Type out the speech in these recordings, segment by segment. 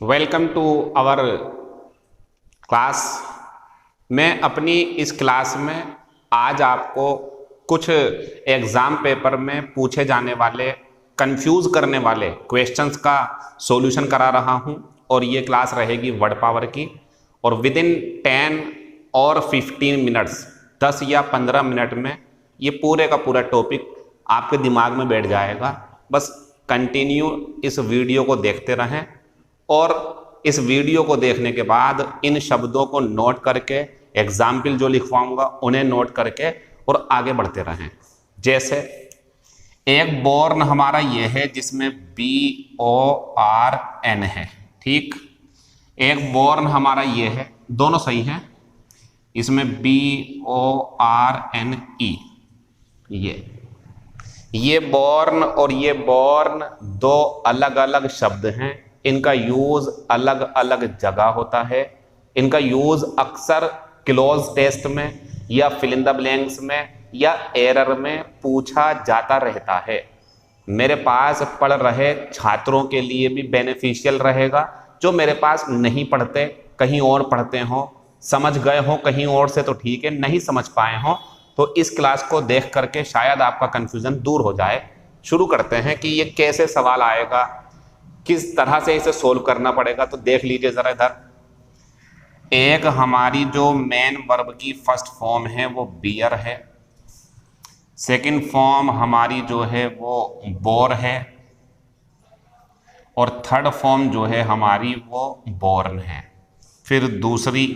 Welcome to our class. मैं अपनी इस क्लास में आज आपको कुछ एग्ज़ाम पेपर में पूछे जाने वाले कंफ्यूज करने वाले क्वेश्चंस का सॉल्यूशन करा रहा हूं और ये क्लास रहेगी वर्ड पावर की। और विद इन 10 और 15 मिनट्स 10 या 15 मिनट में ये पूरे का पूरा टॉपिक आपके दिमाग में बैठ जाएगा। बस कंटिन्यू इस वीडियो को देखते रहें और इस वीडियो को देखने के बाद इन शब्दों को नोट करके एग्जाम्पल जो लिखवाऊंगा उन्हें नोट करके और आगे बढ़ते रहें। जैसे एक बोर्न हमारा ये है जिसमें BORN है, ठीक। एक बोर्न हमारा ये है, दोनों सही हैं, इसमें BORNE। ये बॉर्न और ये बॉर्न दो अलग अलग शब्द हैं। इनका यूज अलग अलग जगह होता है। इनका यूज अक्सर क्लोज टेस्ट में या फिल इन द ब्लैंक्स में या एरर में पूछा जाता रहता है। मेरे पास पढ़ रहे छात्रों के लिए भी बेनिफिशियल रहेगा, जो मेरे पास नहीं पढ़ते, कहीं और पढ़ते हो, समझ गए हो कहीं और से तो ठीक है, नहीं समझ पाए हो तो इस क्लास को देख करके शायद आपका कंफ्यूजन दूर हो जाए। शुरू करते हैं कि ये कैसे सवाल आएगा, किस तरह से इसे सोल्व करना पड़ेगा। तो देख लीजिए जरा इधर। एक हमारी जो मेन वर्ब की फर्स्ट फॉर्म है वो बियर है, सेकंड फॉर्म हमारी जो है वो बोर है, और थर्ड फॉर्म जो है हमारी वो बोर्न है। फिर दूसरी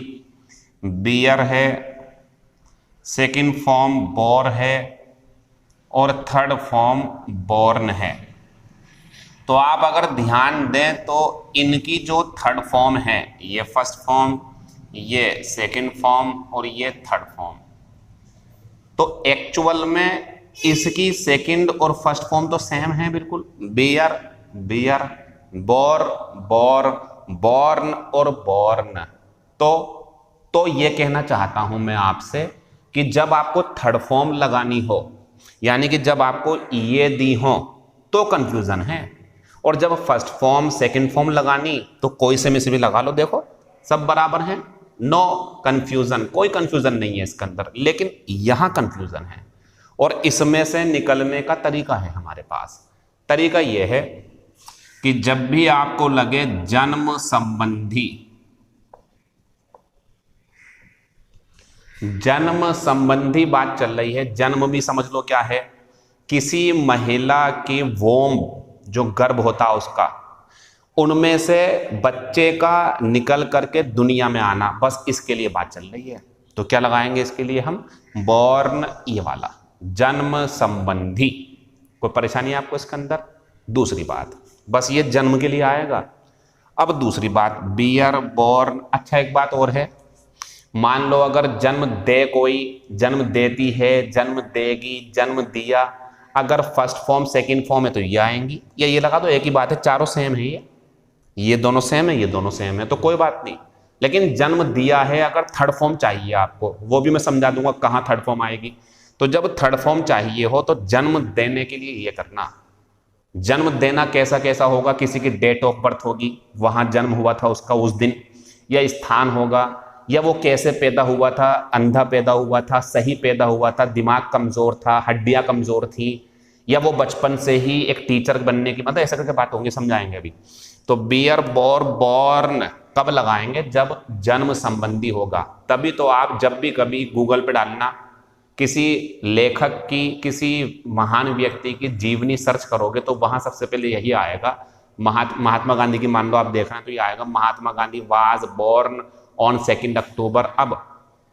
बियर है, सेकंड फॉर्म बोर है और थर्ड फॉर्म बोर्न है। तो आप अगर ध्यान दें तो इनकी जो थर्ड फॉर्म है, ये फर्स्ट फॉर्म, ये सेकंड फॉर्म और ये थर्ड फॉर्म, तो एक्चुअल में इसकी सेकंड और फर्स्ट फॉर्म तो सेम है बिल्कुल। Bear bear, bore bore, born और बॉर्न। तो ये कहना चाहता हूं मैं आपसे कि जब आपको थर्ड फॉर्म लगानी हो, यानी कि जब आपको ये दी हो तो कंफ्यूजन है, और जब फर्स्ट फॉर्म सेकंड फॉर्म लगानी तो कोई से में से भी लगा लो, देखो सब बराबर हैं, नो कंफ्यूजन, कोई कंफ्यूजन नहीं है इसके अंदर। लेकिन यहां कंफ्यूजन है और इसमें से निकलने का तरीका है हमारे पास। तरीका यह है कि जब भी आपको लगे जन्म संबंधी, जन्म संबंधी बात चल रही है, जन्म भी समझ लो क्या है, किसी महिला के वोम जो गर्भ होता है उसका, उनमें से बच्चे का निकल करके दुनिया में आना, बस इसके लिए बात चल रही है। तो क्या लगाएंगे इसके लिए हम, बॉर्न, ये वाला जन्म संबंधी। कोई परेशानी है आपको इसके अंदर? दूसरी बात, बस ये जन्म के लिए आएगा। अब दूसरी बात, बियर बॉर्न। अच्छा एक बात और है, मान लो अगर जन्म दे, कोई जन्म देती है, जन्म देगी, जन्म दिया, अगर फर्स्ट फॉर्म सेकंड फॉर्म है तो ये आएंगी, या ये लगा दो, एक ही बात है, चारों सेम है, ये दोनों सेम है, ये दोनों सेम है, तो कोई बात नहीं। लेकिन जन्म दिया है, अगर थर्ड फॉर्म चाहिए आपको, वो भी मैं समझा दूंगा कहां थर्ड फॉर्म आएगी। तो जब थर्ड फॉर्म चाहिए हो तो जन्म देने के लिए ये करना। जन्म देना कैसा कैसा होगा, किसी की डेट ऑफ बर्थ होगी, वहां जन्म हुआ था उसका उस दिन, या स्थान होगा, या वो कैसे पैदा हुआ था, अंधा पैदा हुआ था, सही पैदा हुआ था, दिमाग कमजोर था, हड्डियां कमजोर थी, या वो बचपन से ही एक टीचर बनने की, मतलब ऐसा करके बात होंगी, समझाएंगे अभी। तो बियर बोर बॉर्न कब लगाएंगे, जब जन्म संबंधी होगा। तभी तो आप जब भी कभी गूगल पे डालना, किसी लेखक की, किसी महान व्यक्ति की जीवनी सर्च करोगे तो वहां सबसे पहले यही आएगा। महात्मा गांधी की मान लो आप देख रहे हैं तो ये आएगा, Mahatma Gandhi was born on 2 अक्टूबर। अब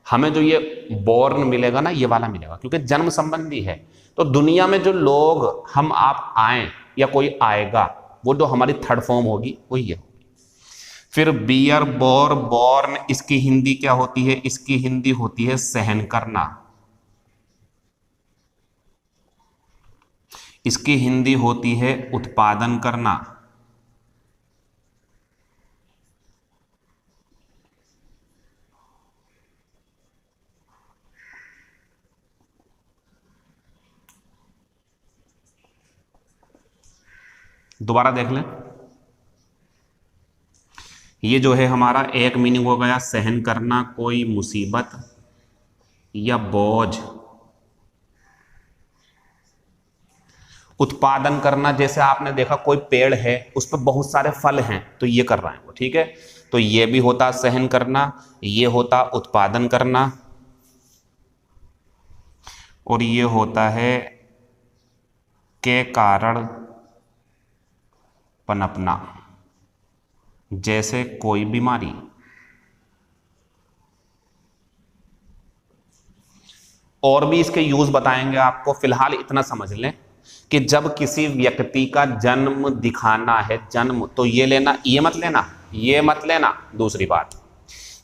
हमें जो ये बोर्न मिलेगा ना, ये वाला मिलेगा, क्योंकि जन्म संबंधी है। तो दुनिया में जो लोग हम आप आए या कोई आएगा, वो जो हमारी थर्ड फॉर्म होगी वो ये होगी। फिर बियर बोर बॉर्न, इसकी हिंदी क्या होती है, इसकी हिंदी होती है सहन करना। इसकी हिंदी होती है उत्पादन करना। दोबारा देख लें, ये जो है हमारा एक मीनिंग हो गया सहन करना कोई मुसीबत या बोझ। उत्पादन करना, जैसे आपने देखा कोई पेड़ है उस पर बहुत सारे फल हैं तो ये कर रहा है वो, ठीक है। तो ये भी होता सहन करना, ये होता उत्पादन करना, और ये होता है के कारण पनपना, जैसे कोई बीमारी। और भी इसके यूज बताएंगे आपको, फिलहाल इतना समझ लें कि जब किसी व्यक्ति का जन्म दिखाना है, जन्म, तो ये लेना, ये मत लेना, ये मत लेना। दूसरी बात,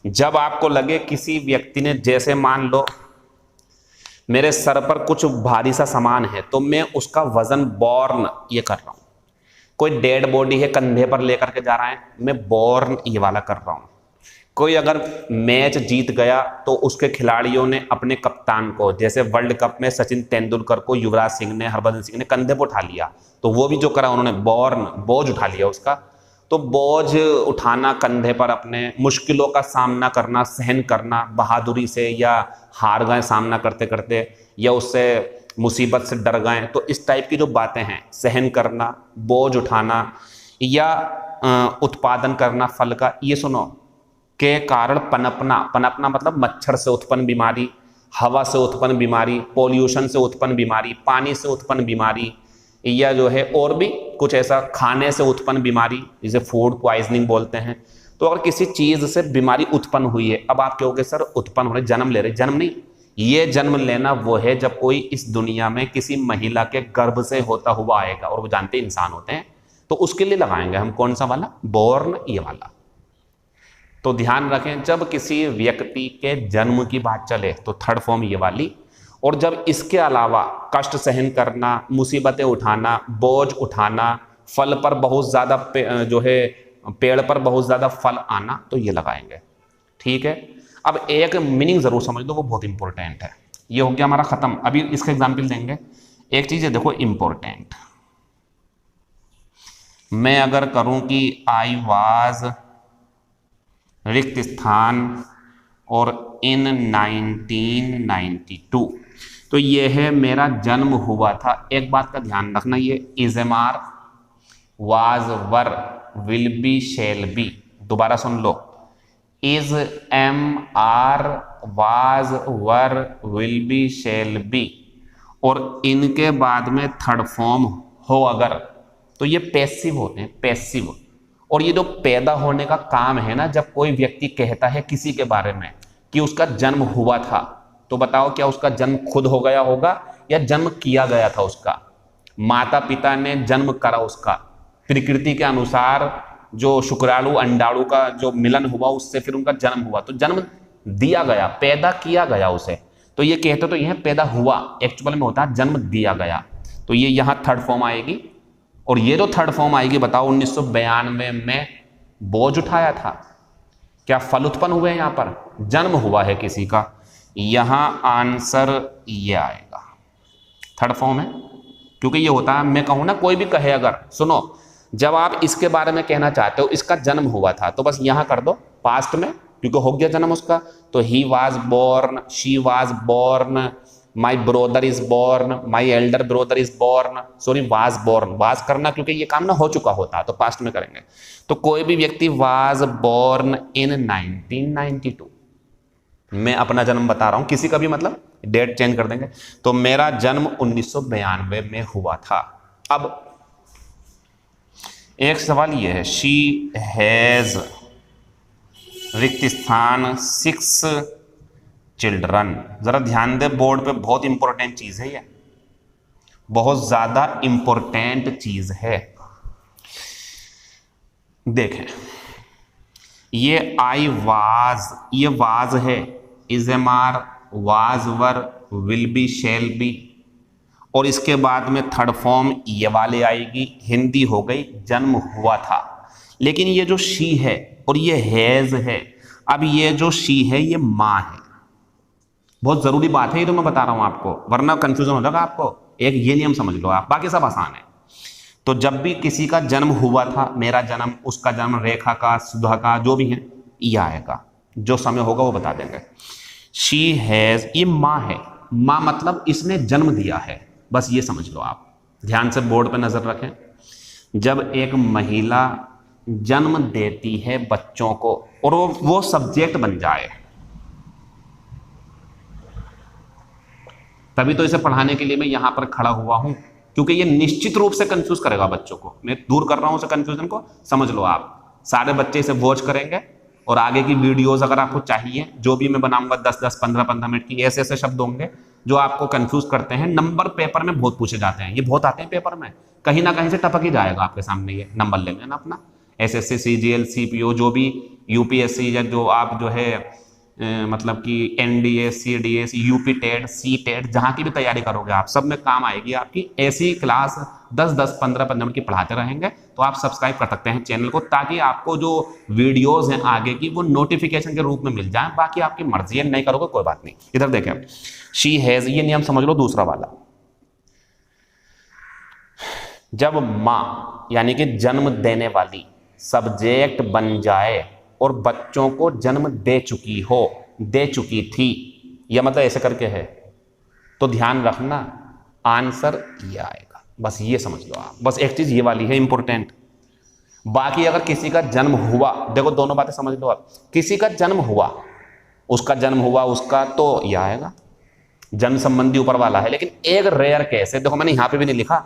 जब आपको लगे किसी व्यक्ति ने, जैसे मान लो मेरे सर पर कुछ भारी सा सामान है तो मैं उसका वजन बॉर्न ये कर रहा हूं। कोई डेड बॉडी है कंधे पर लेकर के जा रहा है, मैं बॉर्न ये वाला कर रहा हूं। कोई अगर मैच जीत गया तो उसके खिलाड़ियों ने अपने कप्तान को, जैसे वर्ल्ड कप में सचिन तेंदुलकर को युवराज सिंह ने, हरभजन सिंह ने कंधे पर उठा लिया, तो वो भी जो करा उन्होंने बॉर्न, बोझ उठा लिया उसका। तो बोझ उठाना कंधे पर, अपने मुश्किलों का सामना करना, सहन करना बहादुरी से, या हार गए सामना करते करते, या उससे मुसीबत से डर गए, तो इस टाइप की जो बातें हैं, सहन करना, बोझ उठाना या उत्पादन करना फल का, ये सुनो। के कारण पनपना, पनपना मतलब मच्छर से उत्पन्न बीमारी, हवा से उत्पन्न बीमारी, पोल्यूशन से उत्पन्न बीमारी, पानी से उत्पन्न बीमारी, या जो है और भी कुछ ऐसा खाने से उत्पन्न बीमारी, जिसे फूड पॉइजनिंग बोलते हैं। तो अगर किसी चीज से बीमारी उत्पन्न हुई है, अब आप कहोगे सर उत्पन्न हो रहे, जन्म ले रहे, जन्म नहीं, ये जन्म लेना वो है जब कोई इस दुनिया में किसी महिला के गर्भ से होता हुआ आएगा, और वो जानते इंसान होते हैं, तो उसके लिए लगाएंगे हम कौन सा वाला, बॉर्न, ये वाला। तो ध्यान रखें, जब किसी व्यक्ति के जन्म की बात चले तो थर्ड फॉर्म ये वाली, और जब इसके अलावा कष्ट सहन करना, मुसीबतें उठाना, बोझ उठाना, फल पर बहुत ज्यादा जो है पेड़ पर बहुत ज्यादा फल आना, तो ये लगाएंगे, ठीक है। अब एक मीनिंग जरूर समझ लो, वो बहुत इंपॉर्टेंट है। ये हो गया हमारा खत्म, अभी इसका एग्जाम्पल देंगे। एक चीज है देखो इंपॉर्टेंट, मैं अगर करूं कि आई वाज, रिक्त स्थान, और इन 1992, तो ये है मेरा जन्म हुआ था। एक बात का ध्यान रखना, ये is am are, was, were, will be, shall be, दोबारा सुन लो, is am are, was, were, will be, shall be, और इनके बाद में थर्ड फॉर्म हो अगर, तो ये पैसिव होते हैं, पैसिव। और ये जो पैदा होने का काम है ना, जब कोई व्यक्ति कहता है किसी के बारे में कि उसका जन्म हुआ था, तो बताओ क्या उसका जन्म खुद हो गया होगा या जन्म किया गया था उसका? माता पिता ने जन्म करा उसका, प्रकृति के अनुसार जो शुक्राणु अंडाणु का जो मिलन हुआ उससे फिर उनका जन्म हुआ, तो जन्म दिया गया, पैदा किया गया उसे। तो ये कहते तो यह पैदा हुआ, एक्चुअल में होता है जन्म दिया गया। तो ये यहां थर्ड फॉर्म आएगी। और ये जो थर्ड फॉर्म आएगी, बताओ 1992 में बोझ उठाया था, क्या फल उत्पन्न हुए? यहां पर जन्म हुआ है किसी का, यहां आंसर ये आएगा, थर्ड फॉर्म है। क्योंकि ये होता है, मैं कहूं ना, कोई भी कहे, अगर सुनो, जब आप इसके बारे में कहना चाहते हो इसका जन्म हुआ था, तो बस यहां कर दो पास्ट में, क्योंकि हो गया जन्म उसका। तो he was born, she was born, my brother is born, my elder brother is born, sorry was born, was करना क्योंकि ये काम ना हो चुका होता, तो पास्ट में करेंगे। तो कोई भी व्यक्ति वाज बोर्न इन 1992, मैं अपना जन्म बता रहा हूं, किसी का भी मतलब डेट चेंज कर देंगे। तो मेरा जन्म 1992 में हुआ था। अब एक सवाल यह है, शी हैज, रिक्त स्थान, 6 चिल्ड्रन। जरा ध्यान दे, बोर्ड पे बहुत इंपॉर्टेंट चीज है, ये बहुत ज्यादा इंपॉर्टेंट चीज है। देखें, ये आई वाज, ये वाज है, is am are, was, were, will be, shall be, और इसके बाद में थर्ड फॉर्म ये वाले आएगी, हिंदी हो गई जन्म हुआ था। लेकिन ये जो शी है और ये हैज है, अब ये जो शी है ये माँ है। बहुत जरूरी बात है ये, तो मैं बता रहा हूं आपको, वरना कंफ्यूजन हो जाएगा आपको। एक ये नियम समझ लो आप, बाकी सब आसान है। तो जब भी किसी का जन्म हुआ था, मेरा जन्म, उसका जन्म, रेखा का, सुधा का, जो भी है, ये आएगा। जो समय होगा वो बता देंगे। शी हैज, ये माँ है, माँ मतलब इसने जन्म दिया है, बस ये समझ लो आप। ध्यान से बोर्ड पे नजर रखें। जब एक महिला जन्म देती है बच्चों को और वो सब्जेक्ट बन जाए, तभी तो इसे पढ़ाने के लिए मैं यहां पर खड़ा हुआ हूं, क्योंकि ये निश्चित रूप से कंफ्यूज करेगा बच्चों को। मैं दूर कर रहा हूं उसे कंफ्यूजन को, समझ लो आप। सारे बच्चे इसे वॉच करेंगे और आगे की वीडियोस अगर आपको चाहिए, जो भी मैं बनाऊंगा 10-10, 15-15 मिनट की, ऐसे ऐसे शब्द होंगे जो आपको कंफ्यूज करते हैं। नंबर पेपर में बहुत पूछे जाते हैं, ये बहुत आते हैं पेपर में, कहीं ना कहीं से टपक ही जाएगा आपके सामने ये नंबर लेंगे ना अपना। एसएससी, सीजीएल, सीपीओ, जो भी यूपीएससी, या जो आप जो है मतलब कि NDA, CDS, UP TET, C TET, जहां की भी तैयारी करोगे आप, सब में काम आएगी आपकी। ऐसी क्लास 10-10, 15-15 मिनट की पढ़ाते रहेंगे। तो आप सब्सक्राइब कर सकते हैं चैनल को, ताकि आपको जो वीडियोस हैं आगे की वो नोटिफिकेशन के रूप में मिल जाए। बाकी आपकी मर्जी है, नहीं करोगे कोई बात नहीं। इधर देखें, शी हैज, ये नियम समझ लो दूसरा वाला। जब मां यानी कि जन्म देने वाली सब्जेक्ट बन जाए और बच्चों को जन्म दे चुकी हो, दे चुकी थी, या मतलब ऐसे करके है, तो ध्यान रखना आंसर ये आएगा। बस ये समझ लो आप, बस एक चीज ये वाली है इंपॉर्टेंट। बाकी अगर किसी का जन्म हुआ, देखो दोनों बातें समझ लो आप। किसी का जन्म हुआ, उसका जन्म हुआ उसका, तो यह आएगा, जन्म संबंधी ऊपर वाला है। लेकिन एक रेयर केस है, देखो मैंने यहां पे भी नहीं लिखा,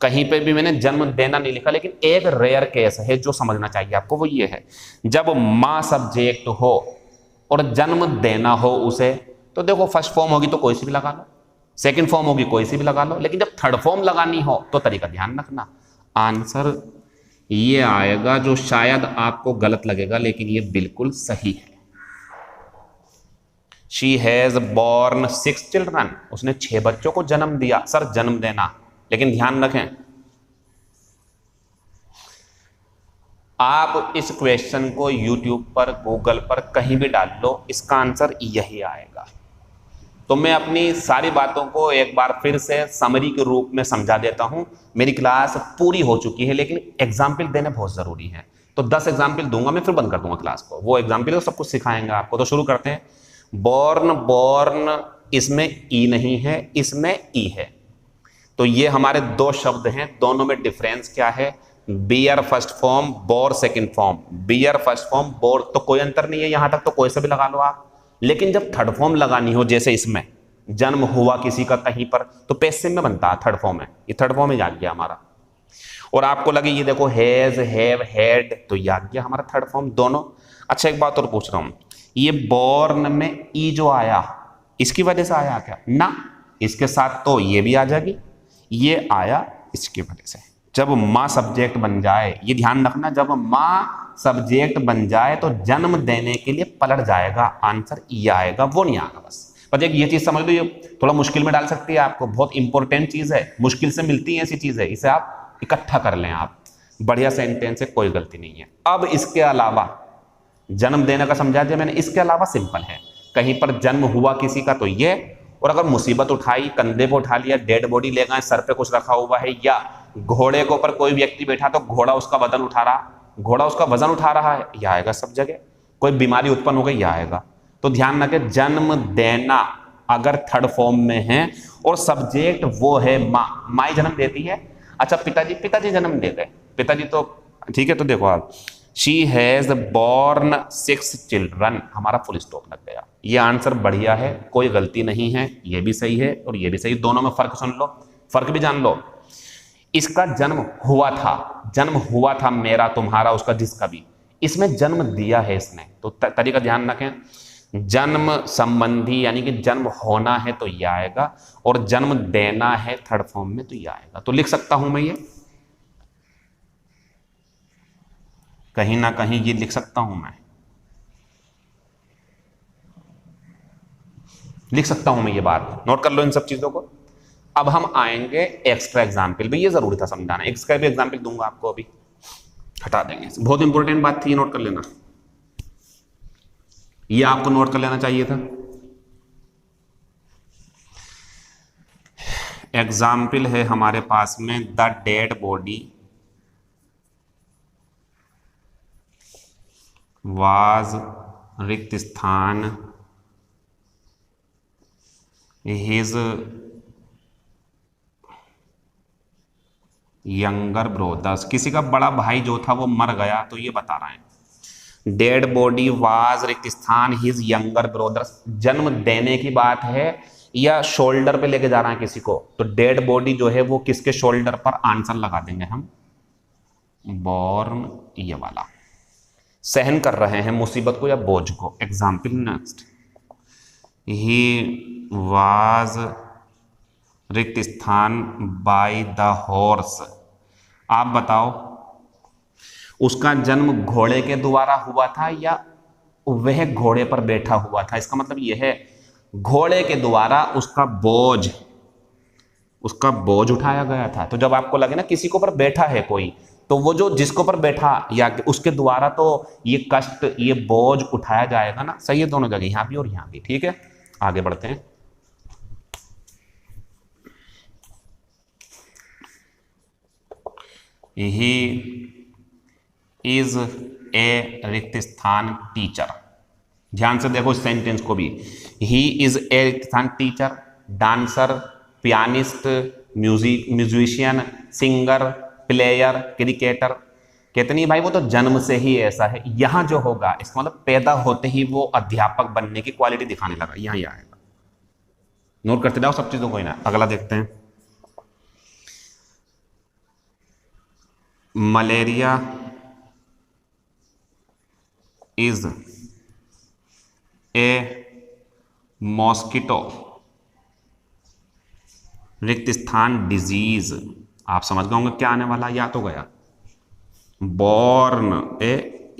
कहीं पे भी मैंने जन्म देना नहीं लिखा, लेकिन एक रेयर केस है जो समझना चाहिए आपको, वो ये है, जब मां सब्जेक्ट हो और जन्म देना हो उसे, तो देखो फर्स्ट फॉर्म होगी तो कोई सी भी लगा लो, सेकंड फॉर्म होगी कोई सी भी लगा लो, लेकिन जब थर्ड फॉर्म लगानी हो तो तरीका ध्यान रखना। आंसर ये आएगा, जो शायद आपको गलत लगेगा लेकिन ये बिल्कुल सही है। शी हैज बॉर्न 6 चिल्ड्रन, उसने 6 बच्चों को जन्म दिया। सर जन्म देना, लेकिन ध्यान रखें, आप इस क्वेश्चन को YouTube पर, गूगल पर कहीं भी डाल लो, इसका आंसर यही आएगा। तो मैं अपनी सारी बातों को एक बार फिर से समरी के रूप में समझा देता हूं। मेरी क्लास पूरी हो चुकी है, लेकिन एग्जाम्पल देने बहुत जरूरी है। तो 10 एग्जाम्पल दूंगा मैं, फिर बंद कर दूंगा क्लास को। वो एग्जाम्पल तो सब कुछ सिखाएंगे आपको। तो शुरू करते हैं। बॉर्न, बॉर्न इसमें ई नहीं है, इसमें ई है। तो ये हमारे 2 शब्द हैं, दोनों में डिफरेंस क्या है? Bear first form, bore second form. Bear first form, bore, तो कोई अंतर नहीं है, यहां तक तो कोई से भी लगा लो आप। लेकिन जब थर्ड फॉर्म लगानी हो, जैसे इसमें जन्म हुआ किसी का कहीं पर, तो पैसिव में बनता है, थर्ड फॉर्म है, ये थर्ड फॉर्म में आ गया हमारा। और आपको लगे ये देखो हैज, हैव, हैड, तो ये आ गया हमारा थर्ड फॉर्म दोनों। अच्छा एक बात और पूछ रहा हूं, ये बॉर्न में ई जो आया, इसकी वजह से आया क्या? ना, इसके साथ तो ये भी आ जाएगी, ये आया इसकी वजह से। जब मां सब्जेक्ट बन जाए, ये ध्यान रखना, जब मां सब्जेक्ट बन जाए तो जन्म देने के लिए पलट जाएगा, आंसर ये आएगा, वो नहीं आएगा। बस पर एक ये चीज समझ लो, ये थोड़ा मुश्किल में डाल सकती है आपको, बहुत इंपॉर्टेंट चीज है, मुश्किल से मिलती है ऐसी चीज है, इसे आप इकट्ठा कर लें आप। बढ़िया सेंटेंस है, कोई गलती नहीं है। अब इसके अलावा जन्म देने का समझा दिया मैंने, इसके अलावा सिंपल है, कहीं पर जन्म हुआ किसी का तो ये, और अगर मुसीबत उठाई, कंधे पे उठा लिया, डेड बॉडी ले गए, सर पे कुछ रखा हुआ है, या घोड़े के ऊपर कोई व्यक्ति बैठा तो घोड़ा उसका वजन उठा रहा, घोड़ा उसका वजन उठा रहा है, यह आएगा सब जगह। कोई बीमारी उत्पन्न हो गई, यह आएगा। तो ध्यान रखें, जन्म देना अगर थर्ड फॉर्म में है और सब्जेक्ट वो है माँ, माँ जन्म देती है। अच्छा पिताजी जन्म दे गए, पिताजी तो ठीक है। तो देखो आप, शी हैज बॉर्न 6 चिल्ड्रन, हमारा फुल स्टॉप लग गया। ये आंसर बढ़िया है, कोई गलती नहीं है, ये भी सही है और ये भी सही। दोनों में फर्क सुन लो, फर्क भी जान लो। इसका जन्म हुआ था, मेरा, तुम्हारा, उसका, जिसका भी, इसमें जन्म दिया है इसने, तो तरीका ध्यान रखें। जन्म संबंधी यानी कि जन्म होना है तो यह आएगा, और जन्म देना है थर्ड फॉर्म में तो यह आएगा। तो लिख सकता हूं मैं, ये कहीं ना कहीं ये लिख सकता हूं मैं, लिख सकता हूं मैं, ये बात नोट कर लो इन सब चीजों को। अब हम आएंगे एक्स्ट्रा एग्जाम्पल भी, ये जरूरी था समझाना, इसका भी एग्जाम्पल दूंगा आपको, अभी हटा देंगे। बहुत इंपॉर्टेंट बात थी, नोट कर लेना, ये आपको नोट कर लेना चाहिए था। एग्जाम्पल है हमारे पास में, द डेड बॉडी वाज रिक्त स्थान हिज यंगर ब्रोदर्स, किसी का बड़ा भाई जो था वो मर गया, तो ये बता रहे हैं डेड बॉडी वाज रिक्त स्थान हिज यंगर ब्रोदर्स, जन्म देने की बात है या शोल्डर पे लेके जा रहा है किसी को, तो डेड बॉडी जो है वो किसके शोल्डर पर, आंसर लगा देंगे हम बॉर्न, ये वाला। सहन कर रहे हैं मुसीबत को या बोझ को। एग्जाम्पल नेक्स्ट, ही वाज रिक्त स्थान बाय द हॉर्स, आप बताओ उसका जन्म घोड़े के द्वारा हुआ था या वह घोड़े पर बैठा हुआ था। इसका मतलब यह है घोड़े के द्वारा उसका बोझ उठाया गया था। तो जब आपको लगे ना किसी के ऊपर बैठा है कोई, तो वो जो जिसके ऊपर बैठा या उसके द्वारा तो ये कष्ट, ये बोझ उठाया जाएगा ना। सही है दोनों जगह, यहां भी और यहां भी। ठीक है, आगे बढ़ते हैं। ही इज ए रिक्त स्थान टीचर, ध्यान से देखो इस सेंटेंस को भी। ही इज ए रिक्त स्थान teacher, dancer, pianist, musician, singer, player, cricketer. कहते नहीं भाई वो तो जन्म से ही ऐसा है। यहां जो होगा इसका मतलब पैदा होते ही वो अध्यापक बनने की क्वालिटी दिखाने लगा, यहां ही आएगा। नोट करते जाओ सब चीजों को ही ना। अगला देखते हैं, मलेरिया इज ए मॉस्किटो रिक्त स्थान डिजीज, आप समझ गए होंगे क्या आने वाला, या तो गया बॉर्न,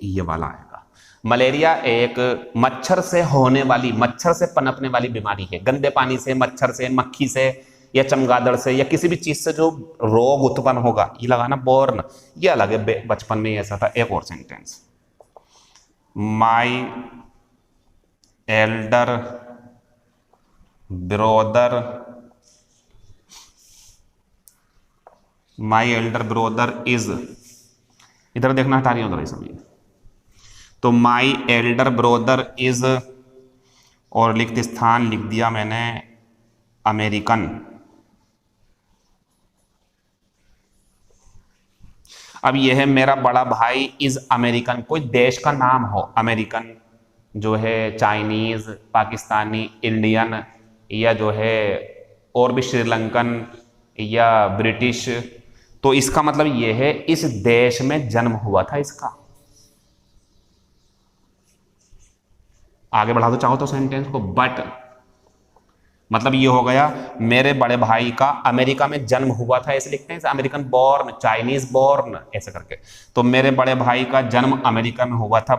ये वाला आएगा। मलेरिया एक मच्छर से होने वाली, मच्छर से पनपने वाली बीमारी है। गंदे पानी से, मच्छर से, मक्खी से या चमगादड़ से या किसी भी चीज से जो रोग उत्पन्न होगा, ये लगाना बॉर्न, ये अलग है, बचपन में ऐसा था। एक और sentence, my elder brother is, इधर देखना, हटा रही हूं उधर समझिए। तो माई एल्डर ब्रोदर इज, और लिखित स्थान लिख दिया मैंने अमेरिकन। अब यह है मेरा बड़ा भाई इज अमेरिकन, कोई देश का नाम हो, अमेरिकन जो है, चाइनीज, पाकिस्तानी, इंडियन, या जो है और भी श्रीलंकन या ब्रिटिश, तो इसका मतलब यह है इस देश में जन्म हुआ था इसका। आगे बढ़ा दो चाहो तो सेंटेंस को, बट मतलब ये हो गया मेरे बड़े भाई का अमेरिका में जन्म हुआ था, ऐसे लिखते हैं, अमेरिकन बॉर्न, चाइनीज बॉर्न, ऐसे करके। तो मेरे बड़े भाई का जन्म अमेरिका में हुआ था,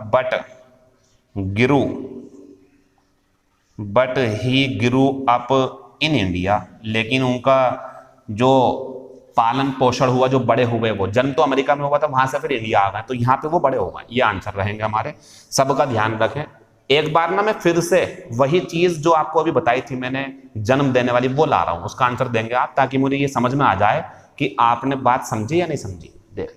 but he grew up in India, लेकिन उनका जो पालन पोषण हुआ, जो बड़े हुए, वो जन्म तो अमेरिका में हुआ था, वहां से फिर इंडिया आ गए, तो यहां पे वो बड़े हो गए। ये आंसर रहेंगे हमारे। सबका ध्यान रखें। एक बार ना मैं फिर से वही चीज जो आपको अभी बताई थी मैंने, जन्म देने वाली, वो ला रहा हूं, उसका आंसर देंगे आप, ताकि मुझे ये समझ में आ जाए कि आपने बात समझी या नहीं समझी। देख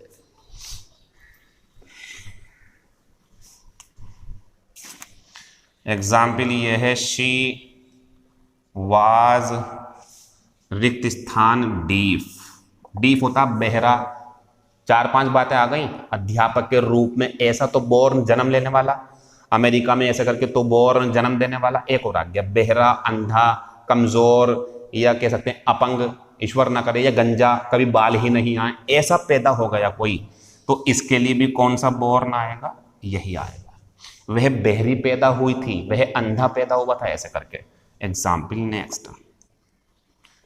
एग्जाम्पल ये है, शी वाज रिक्त स्थान डीफ, डीफ होता बहरा। 4-5 बातें आ गई। अध्यापक के रूप में ऐसा तो बोर्न, जन्म लेने वाला, अमेरिका में ऐसे करके तो बोर्न, जन्म देने वाला। एक और आ गया बहरा, अंधा, कमजोर, या कह सकते हैं अपंग, ईश्वर ना करे, या गंजा, कभी बाल ही नहीं आए, ऐसा पैदा हो गया कोई, तो इसके लिए भी कौन सा बोर्न आएगा, यही आएगा। वह बहरी पैदा हुई थी, वह अंधा पैदा हुआ था, ऐसे करके। एग्जाम्पल नेक्स्ट,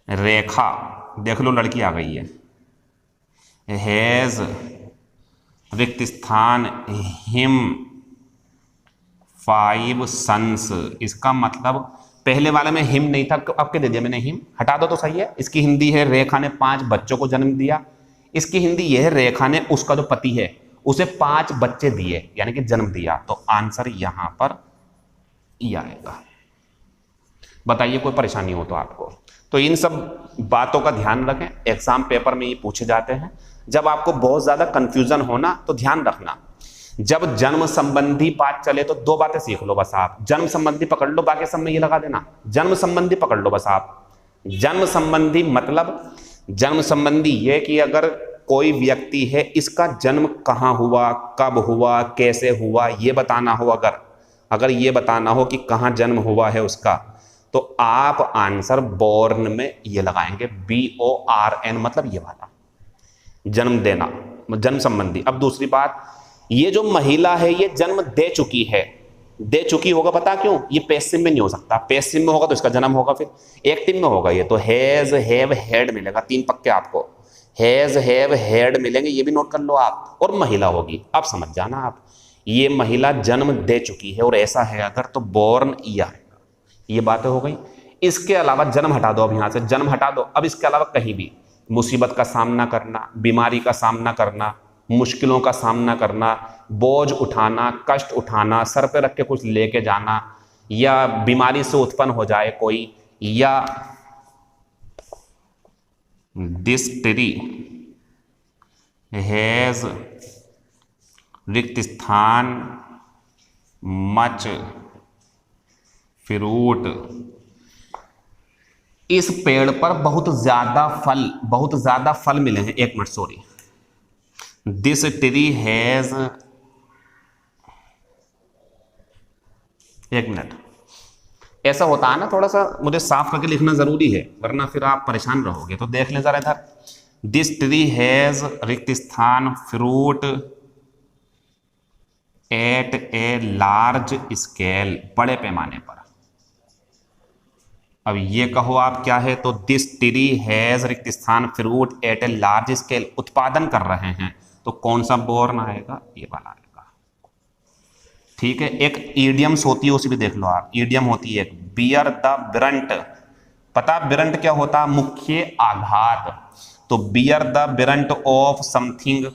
रेखा, देख लो लड़की आ गई है। हैज रिक्त स्थान हिम 5 सन्स, इसका मतलब पहले वाले में हिम नहीं था, अब के दे दिया मैंने हिम, हटा दो तो सही है। इसकी हिंदी है रेखा ने 5 बच्चों को जन्म दिया। इसकी हिंदी यह है रेखा ने उसका जो पति है उसे 5 बच्चे दिए, यानी कि जन्म दिया। तो आंसर यहां पर ये आएगा। बताइए कोई परेशानी हो तो आपको। तो इन सब बातों का ध्यान रखें, एग्जाम पेपर में ये पूछे जाते हैं। जब आपको बहुत ज्यादा कंफ्यूजन हो ना, तो ध्यान रखना, जब जन्म संबंधी बात चले तो दो बातें सीख लो बस आप। जन्म संबंधी पकड़ लो, बाकी सब में ये लगा देना। जन्म संबंधी पकड़ लो बस आप। जन्म संबंधी मतलब, जन्म संबंधी ये कि अगर कोई व्यक्ति है, इसका जन्म कहाँ हुआ, कब हुआ, कैसे हुआ, ये बताना हो। अगर ये बताना हो कि कहाँ जन्म हुआ है उसका, तो आप आंसर बोर्न में ये लगाएंगे, BORN, मतलब ये वाला जन्म देना, जन्म संबंधी। अब दूसरी बात, ये जो महिला है ये जन्म दे चुकी है। दे चुकी होगा, पता क्यों? ये पैसिव में नहीं हो सकता। पैसिव में होगा तो इसका जन्म होगा, फिर एक्टिव में होगा ये तो हैज, हैव, हैड मिलेगा। 3 पक्के आपको हैज, हैव, हैड मिलेंगे, ये भी नोट कर लो आप। और महिला होगी, अब समझ जाना आप, ये महिला जन्म दे चुकी है और ऐसा है अगर, तो बोर्न ई आएगा। ये बातें हो गई। इसके अलावा जन्म हटा दो, अब यहां से जन्म हटा दो। अब इसके अलावा कहीं भी मुसीबत का सामना करना, बीमारी का सामना करना, मुश्किलों का सामना करना, बोझ उठाना, कष्ट उठाना, सर पे रख के कुछ लेके जाना, या बीमारी से उत्पन्न हो जाए कोई, या डिस्टेरी हैज रिक्त स्थान मच फ्रूट, इस पेड़ पर बहुत ज्यादा फल मिले हैं। एक minute, sorry, this tree has, एक मिनट, ऐसा होता है ना, थोड़ा सा मुझे साफ करके लिखना जरूरी है वरना फिर आप परेशान रहोगे। तो देख लें जरा इधर, दिस ट्री हैज रिक्त स्थान fruit at a large scale, बड़े पैमाने पर। अब ये कहो आप क्या है, तो दिस ट्री हैज रिक्त स्थान fruit at a large scale, उत्पादन कर रहे हैं, तो कौन सा बोर्न आएगा? ये वाला आएगा। ठीक है। एक ईडियम्स होती है, उसी भी देख लो आप। ईडियम होती है एक, बियर द ब्रंट। पता ब्रंट क्या होता है? मुख्य आघात। तो bear the Brunt of something,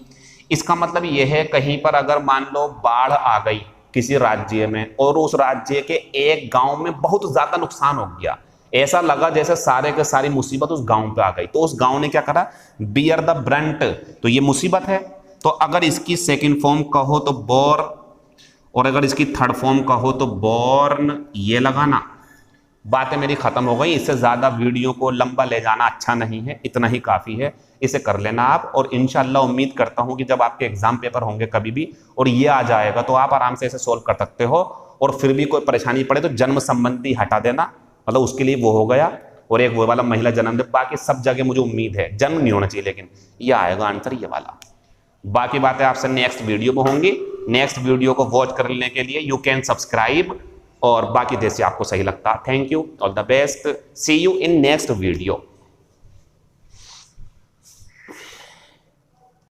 इसका मतलब यह है कहीं पर अगर मान लो बाढ़ आ गई किसी राज्य में और उस राज्य के एक गांव में बहुत ज्यादा नुकसान हो गया, ऐसा लगा जैसे सारे के सारी मुसीबत उस गांव पे आ गई, तो उस गांव ने क्या करा? Bear the Brunt. तो ये मुसीबत है। तो अगर इसकी सेकंड फॉर्म कहो तो बोर, और अगर इसकी थर्ड फॉर्म कहो तो बोर्न, ये लगाना। बातें मेरी खत्म हो गई। इससे ज्यादा वीडियो को लंबा ले जाना अच्छा नहीं है, इतना ही काफी है। इसे कर लेना आप, और इंशाल्लाह उम्मीद करता हूं कि जब आपके एग्जाम पेपर होंगे कभी भी और ये आ जाएगा तो आप आराम से इसे सोल्व कर सकते हो। और फिर भी कोई परेशानी पड़े तो जन्म संबंधी हटा देना, मतलब उसके लिए वो हो गया, और एक वो वाला महिला जन्म दे। बाकी सब जगह मुझे उम्मीद है जन्म नहीं होना चाहिए, लेकिन ये आएगा आंसर ये वाला। बाकी बातें आपसे नेक्स्ट वीडियो में होंगी। नेक्स्ट वीडियो को वॉच करने के लिए यू कैन सब्सक्राइब, और बाकी जैसे आपको सही लगता। Thank you, all the best, see you in next video.